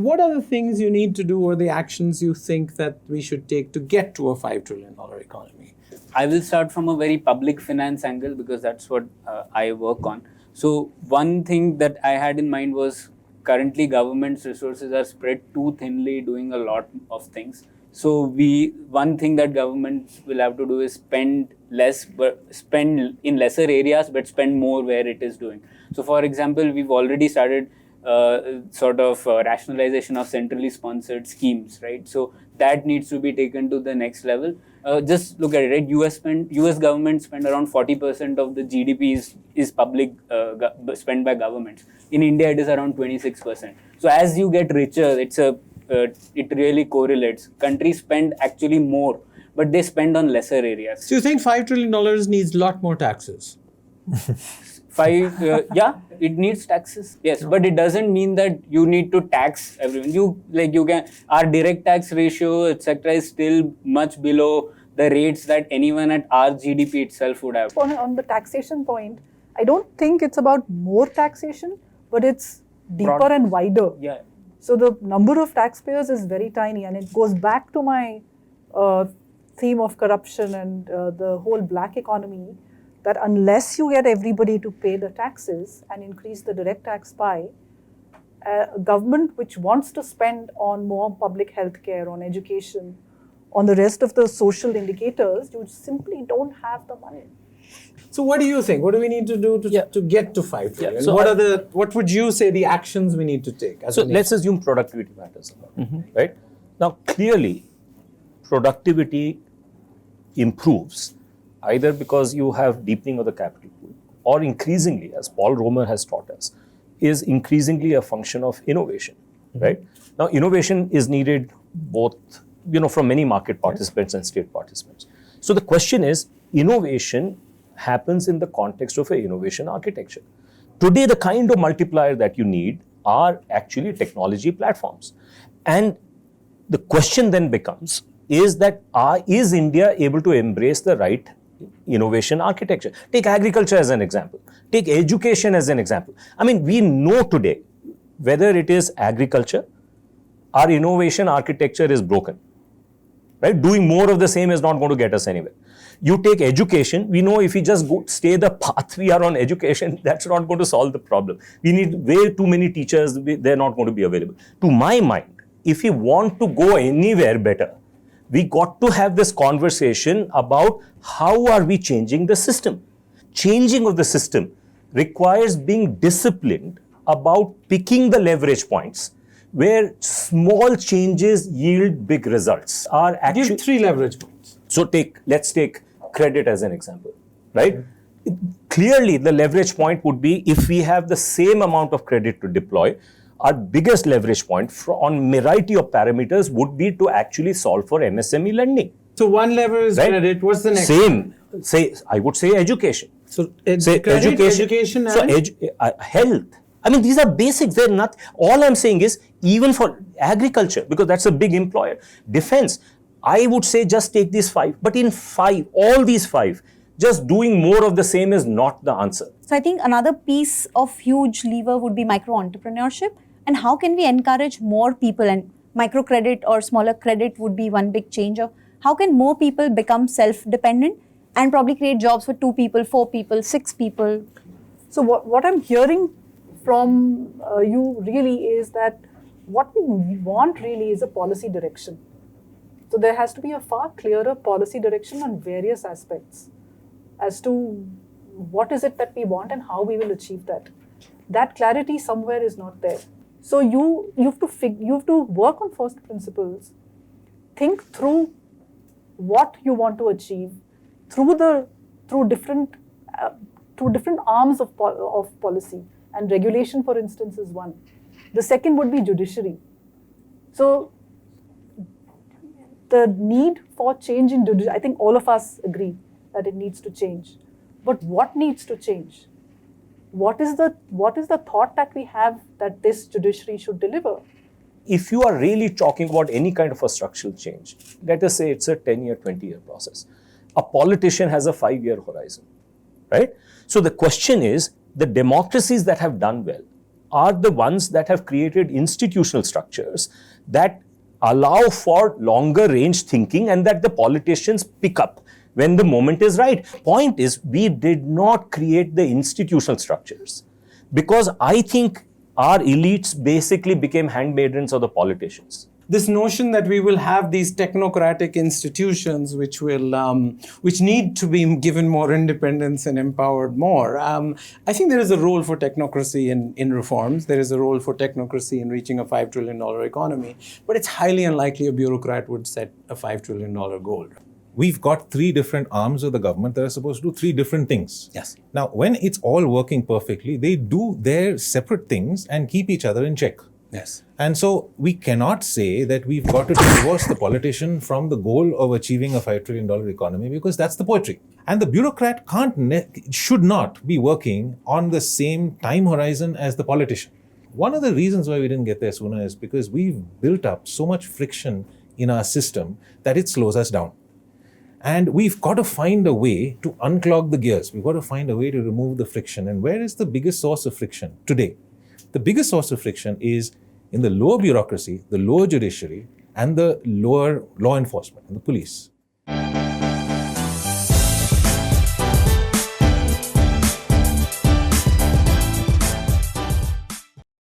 what are the things you need to do or the actions you think that we should take to get to a $5 trillion economy? I will start from a very public finance angle because that's what I work on. So one thing that I had in mind was currently government's resources are spread too thinly doing a lot of things. So one thing that governments will have to do is spend less, but spend in lesser areas, but spend more where it is doing. So for example, we've already started rationalization of centrally sponsored schemes, right? So that needs to be taken to the next level. Just look at it, right? US government spend around 40% of the GDP is public spent by governments. In India, it is around 26%. So as you get richer, it really correlates. Countries spend actually more, but they spend on lesser areas. So you think $5 trillion needs a lot more taxes? Yeah, it needs taxes. Yes, but it doesn't mean that you need to tax everyone. Our direct tax ratio, etc., is still much below the rates that anyone at our GDP itself would have. On the taxation point, I don't think it's about more taxation, but it's deeper and wider. Yeah. So the number of taxpayers is very tiny, and it goes back to my theme of corruption and the whole black economy, that unless you get everybody to pay the taxes and increase the direct tax pie, a government which wants to spend on more public health care, on education, on the rest of the social indicators, you simply don't have the money. So what do you think? What do we need to do to get to $5 trillion? Yeah. So what would you say the actions we need to take? So let's assume productivity matters a lot, right? Now, clearly, productivity improves either because you have deepening of the capital pool, or increasingly, as Paul Romer has taught us, is increasingly a function of innovation, right? Now, innovation is needed both, from many market participants and state participants. So the question is, innovation happens in the context of an innovation architecture. Today, the kind of multiplier that you need are actually technology platforms. And the question then becomes, is India able to embrace the right innovation architecture? Take agriculture as an example. Take education as an example. I mean, we know today, whether it is agriculture, our innovation architecture is broken, right? Doing more of the same is not going to get us anywhere. You take education, we know if we just stay the path we are on education, that's not going to solve the problem. We need way too many teachers, they're not going to be available. To my mind, if we want to go anywhere better, we got to have this conversation about how are we changing the system. Changing of the system requires being disciplined about picking the leverage points where small changes yield big results. Give 3 leverage points. So let's take credit as an example, right? Clearly, the leverage point would be if we have the same amount of credit to deploy, our biggest leverage point on a variety of parameters would be to actually solve for MSME lending. So one lever is credit. What's the next? I would say education. So education and health. I mean, these are basics. They're not. All I'm saying is, even for agriculture, because that's a big employer, defense, I would say just take these 5. But in all these 5, just doing more of the same is not the answer. So I think another piece of huge lever would be micro-entrepreneurship. And how can we encourage more people, and microcredit or smaller credit would be one big change of how can more people become self-dependent and probably create jobs for 2 people, 4 people, 6 people. So what I'm hearing from you really is that what we want really is a policy direction. So there has to be a far clearer policy direction on various aspects as to what is it that we want and how we will achieve that. That clarity somewhere is not there. So you have to work on first principles, think through what you want to achieve through different arms of policy, and regulation, for instance, is one. The second would be judiciary. So the need for change in judiciary, I think all of us agree that it needs to change. But what needs to change? What is the thought that we have that this judiciary should deliver? If you are really talking about any kind of a structural change, let us say it's a 10-year, 20-year process. A politician has a 5-year horizon, right? So the question is, the democracies that have done well are the ones that have created institutional structures that allow for longer range thinking and that the politicians pick up when the moment is right. Point is, we did not create the institutional structures because I think our elites basically became handmaidens of the politicians. This notion that we will have these technocratic institutions which need to be given more independence and empowered more. I think there is a role for technocracy in reforms. There is a role for technocracy in reaching a $5 trillion economy. But it's highly unlikely a bureaucrat would set a $5 trillion goal. We've got three different arms of the government that are supposed to do three different things. Yes. Now, when it's all working perfectly, they do their separate things and keep each other in check. Yes. And so we cannot say that we've got to divorce the politician from the goal of achieving a $5 trillion economy because that's the poetry. And the bureaucrat should not be working on the same time horizon as the politician. One of the reasons why we didn't get there sooner is because we've built up so much friction in our system that it slows us down. And we've got to find a way to unclog the gears. We've got to find a way to remove the friction. And where is the biggest source of friction today? The biggest source of friction is in the lower bureaucracy, the lower judiciary, and the lower law enforcement, and the police.